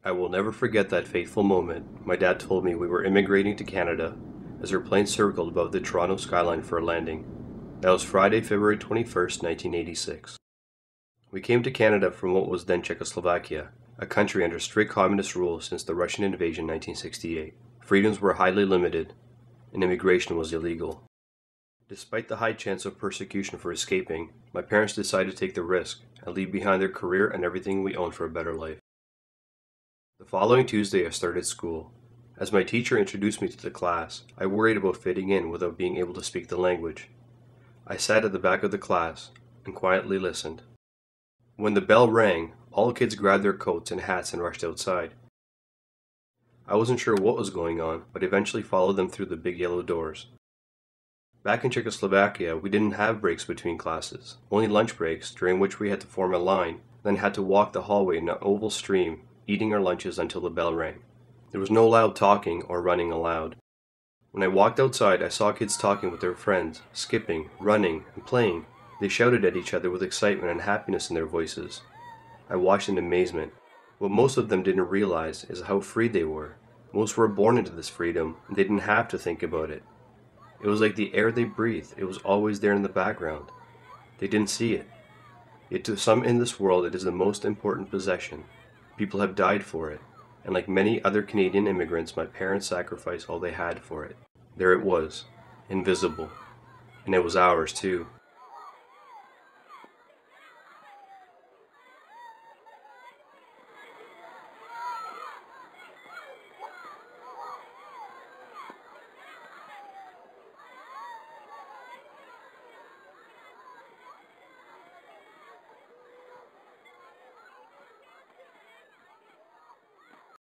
I will never forget that fateful moment my dad told me we were immigrating to Canada as our plane circled above the Toronto skyline for a landing. That was Friday, February 21st, 1986. We came to Canada from what was then Czechoslovakia, a country under strict communist rule since the Russian invasion in 1968. Freedoms were highly limited, and immigration was illegal. Despite the high chance of persecution for escaping, my parents decided to take the risk and leave behind their career and everything we owned for a better life. The following Tuesday I started school. As my teacher introduced me to the class, I worried about fitting in without being able to speak the language. I sat at the back of the class and quietly listened. When the bell rang, all kids grabbed their coats and hats and rushed outside. I wasn't sure what was going on, but eventually followed them through the big yellow doors. Back in Czechoslovakia, we didn't have breaks between classes, only lunch breaks during which we had to form a line, then had to walk the hallway in an oval stream, eating our lunches until the bell rang. There was no loud talking or running allowed. When I walked outside, I saw kids talking with their friends, skipping, running, and playing. They shouted at each other with excitement and happiness in their voices. I watched in amazement. What most of them didn't realize is how free they were. Most were born into this freedom, and they didn't have to think about it. It was like the air they breathed. It was always there in the background. They didn't see it. Yet to some in this world it is the most important possession. People have died for it, and like many other Canadian immigrants, my parents sacrificed all they had for it. There it was, invisible, and it was ours too.